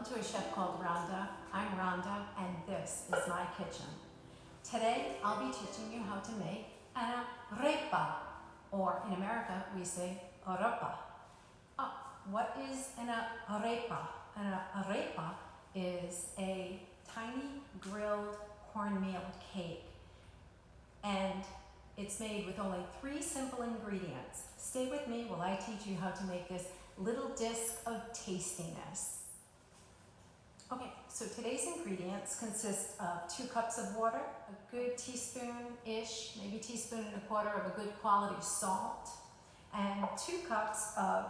to A Chef Called Rhonda. I'm Rhonda and this is my kitchen. Today I'll be teaching you how to make an arepa, or in America we say arepa. What is an arepa? An arepa is a tiny grilled cornmeal cake, and it's made with only 3 simple ingredients. Stay with me while I teach you how to make this little disc of tastiness. Okay, so today's ingredients consist of 2 cups of water, a good teaspoon-ish, maybe teaspoon and a quarter of a good quality salt, and 2 cups of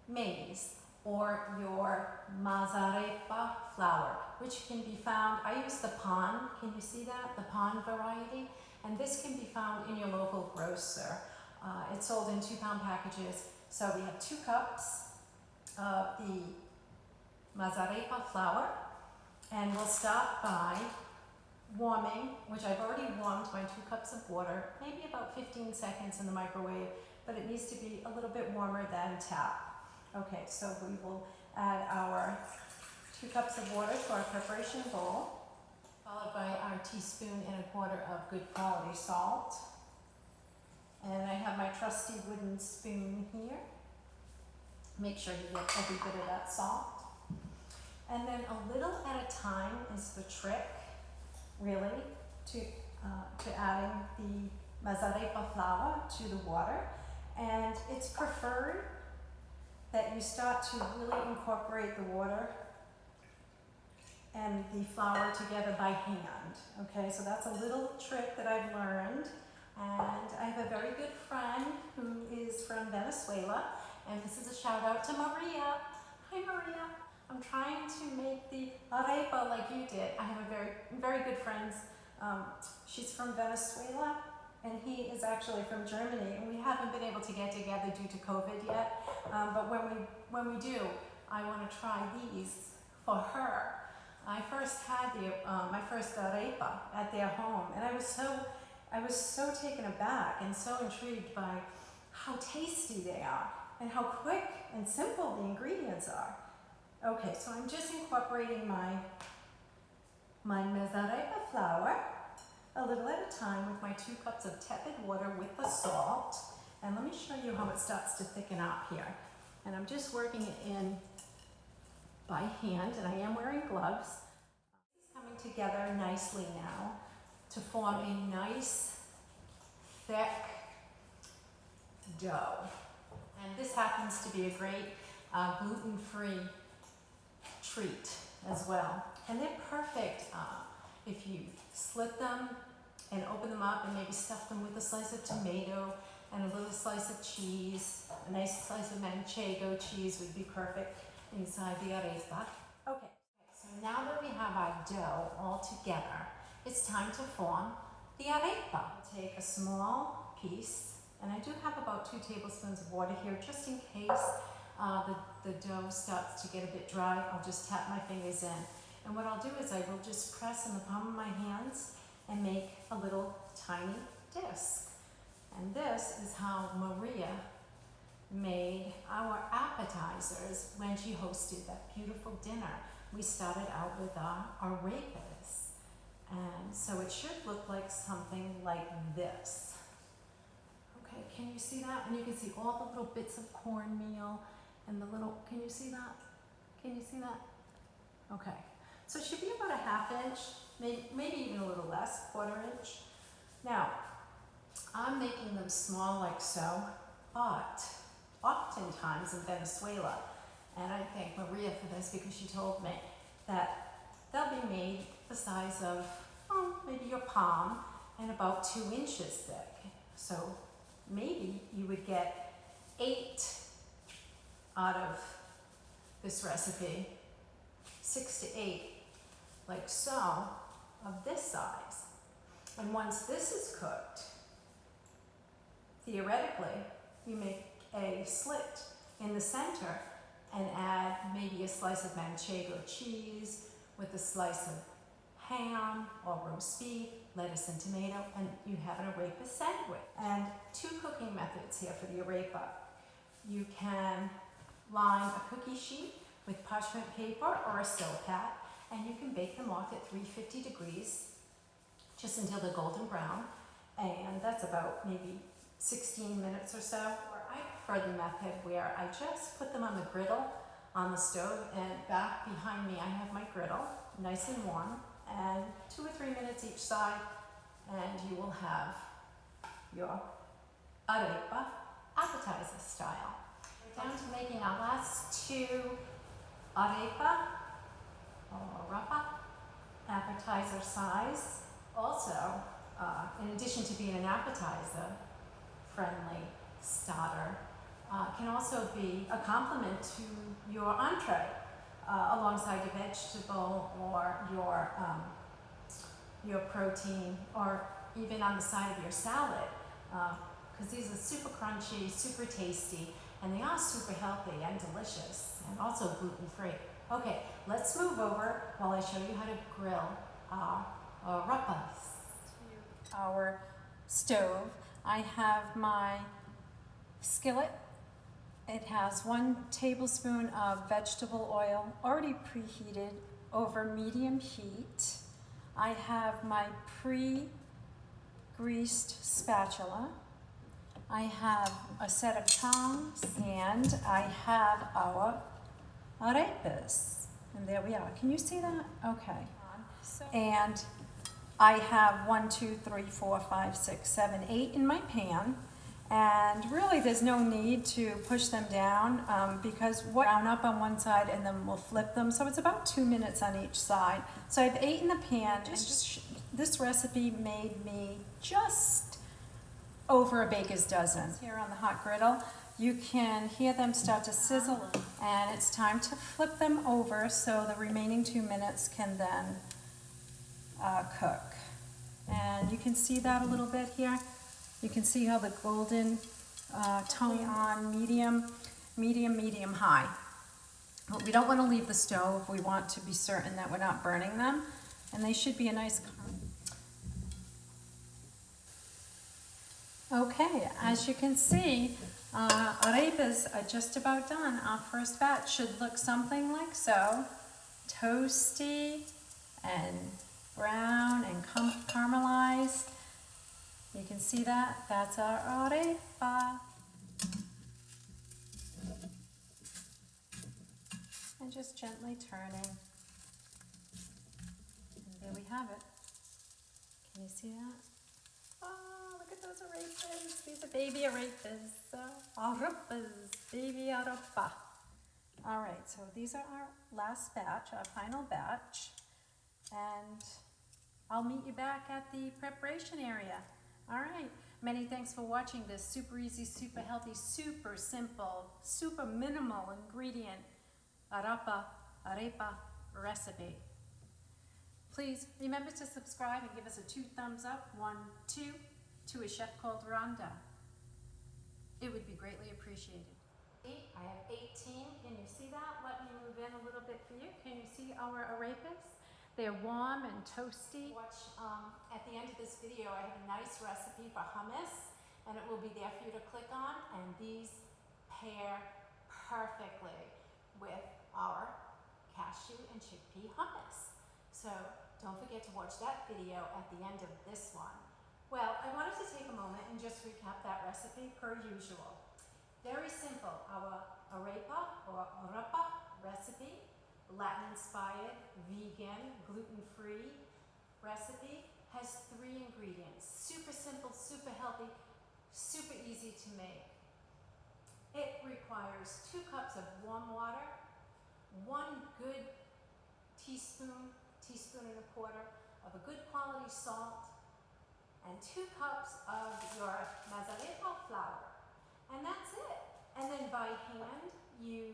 maize, or your Arepa flour, which can be found, I use the pan, can you see that? The pan variety, and this can be found in your local grocer. It's sold in 2-pound packages. So we have 2 cups of the Arepa flour, and we'll start by warming, which I've already warmed my 2 cups of water, maybe about 15 seconds in the microwave, but it needs to be a little bit warmer than tap. Okay, so we will add our 2 cups of water to our preparation bowl, followed by our teaspoon and a quarter of good quality salt. And I have my trusty wooden spoon here. Make sure you get every bit of that salt. And then a little at a time is the trick, really, to adding the Arepa flour to the water. And it's preferred that you start to really incorporate the water and the flour together by hand. Okay, so that's a little trick that I've learned. And I have a very good friend who is from Venezuela, and this is a shout out to Maria. Hi Maria. I'm trying to make the arepa like you did. I have a very good friend. She's from Venezuela, and he is actually from Germany, and we haven't been able to get together due to COVID yet. But when we do, I want to try these for her. I first had my first arepa at their home, and I was so taken aback and so intrigued by how tasty they are and how quick and simple the ingredients are. Okay, so I'm just incorporating my Arepa flour a little at a time with my 2 cups of tepid water with the salt. And let me show you how it starts to thicken up here. And I'm just working it in by hand, and I am wearing gloves. It's coming together nicely now to form a nice, thick dough. And this happens to be a great gluten-free treat as well. And they're perfect if you slit them and open them up and maybe stuff them with a slice of tomato and a little slice of cheese. A nice slice of manchego cheese would be perfect inside the arepa. Okay, so now that we have our dough all together, it's time to form the arepa. I'll take a small piece, and I do have about 2 tablespoons of water here just in case the dough starts to get a bit dry. I'll just tap my fingers in. And what I'll do is I will just press in the palm of my hands and make a little tiny disc. And this is how Maria made our appetizers when she hosted that beautiful dinner. We started out with our arepas. And so it should look like something like this. Okay, can you see that? And you can see all the little bits of cornmeal and the little, can you see that? Can you see that? Okay, so it should be about a 1/2 inch, maybe even a little less, 1/4 inch. Now, I'm making them small like so, but oftentimes in Venezuela, and I thank Maria for this because she told me that they'll be made the size of, maybe your palm and about 2 inches thick. So maybe you would get 8 out of this recipe, 6 to 8, like so, of this size. And once this is cooked, theoretically, you make a slit in the center and add maybe a slice of manchego cheese with a slice of ham or roast beef, lettuce and tomato, and you have an arepa sandwich. And 2 cooking methods here for the arepa. You can line a cookie sheet with parchment paper or a stove pat, and you can bake them off at 350 degrees just until they're golden brown, and that's about maybe 16 minutes or so. Or I prefer the method where I just put them on the griddle on the stove, and back behind me I have my griddle, nice and warm, and 2 or 3 minutes each side, and you will have your arepa appetizer style. We're down to making our last 2 arepa or arepa appetizer size. Also, in addition to being an appetizer, friendly starter, can also be a complement to your entree alongside your vegetable or your protein, or even on the side of your salad, because these are super crunchy, super tasty, and they are super healthy and delicious, and also gluten-free. Okay, let's move over while I show you how to grill our arepas. Our stove, I have my skillet. It has 1 tablespoon of vegetable oil already preheated over medium heat. I have my pre-greased spatula. I have a set of tongs, and I have our arepas. And there we are. Can you see that? Okay. And I have 1, 2, 3, 4, 5, 6, 7, 8 in my pan. And really there's no need to push them down because we'll brown up on one side and then we'll flip them. So it's about 2 minutes on each side. So I have 8 in the pan. This recipe made me just over a baker's dozen. Here on the hot griddle, you can hear them start to sizzle, and it's time to flip them over so the remaining 2 minutes can then cook. And you can see that a little bit here. You can see how the golden tone on medium, high. But we don't want to leave the stove. We want to be certain that we're not burning them, and they should be a nice color. Okay, as you can see, arepas are just about done. Our first batch should look something like so. Toasty and brown and caramelized. You can see that. That's our arepa. And just gently turning. And there we have it. Can you see that? Oh, look at those arepas. These are baby arepas. Arepas, baby arepa. All right, so these are our last batch, our final batch. And I'll meet you back at the preparation area. All right, many thanks for watching this super easy, super healthy, super simple, super minimal ingredient arepa recipe. Please remember to subscribe and give us a 2 thumbs up, 1, 2, to A Chef Called Rhonda. It would be greatly appreciated. I have 18, can you see that? Let me move in a little bit for you. Can you see our arepas? They're warm and toasty. Watch, at the end of this video, I have a nice recipe for hummus, and it will be there for you to click on, and these pair perfectly with our cashew and chickpea hummus. So don't forget to watch that video at the end of this one. Well, I wanted to take a moment and just recap that recipe per usual. Very simple, our arepa or arepa recipe, Latin-inspired, vegan, gluten-free recipe, has 3 ingredients. Super simple, super healthy, super easy to make. It requires 2 cups of warm water, 1 good teaspoon and a quarter of a good quality salt, and 2 cups of your mazzarepa flour. And that's it. And then by hand, you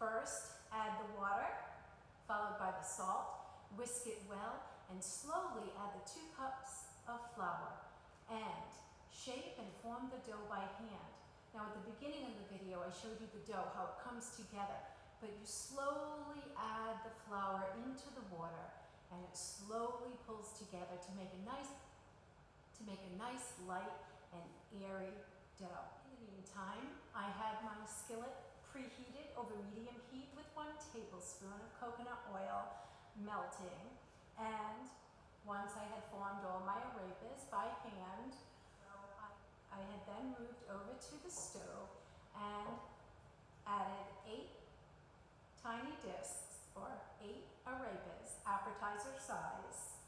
first add the water, followed by the salt, whisk it well, and slowly add the 2 cups of flour, and shape and form the dough by hand. Now at the beginning of the video, I showed you the dough, how it comes together, but you slowly add the flour into the water, and it slowly pulls together to make a nice light and airy dough. In the meantime, I have my skillet preheated over medium heat with 1 tablespoon of coconut oil melting. And once I had formed all my arepas by hand, I had then moved over to the stove and added 8 tiny discs, or 8 arepas, appetizer size,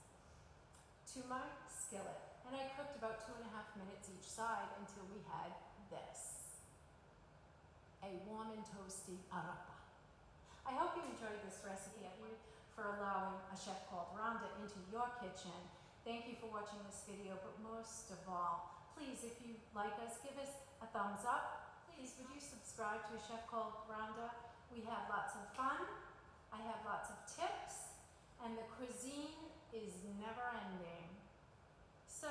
to my skillet. And I cooked about 2.5 minutes each side until we had this, a warm and toasty arepa. I hope you enjoyed this recipe. Thank you for allowing A Chef Called Rhonda into your kitchen. Thank you for watching this video, but most of all, please, if you like us, give us a thumbs up. Please, would you subscribe to A Chef Called Rhonda? We have lots of fun. I have lots of tips, and the cuisine is never ending. So,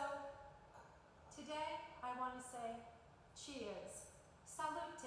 today I want to say cheers, salute,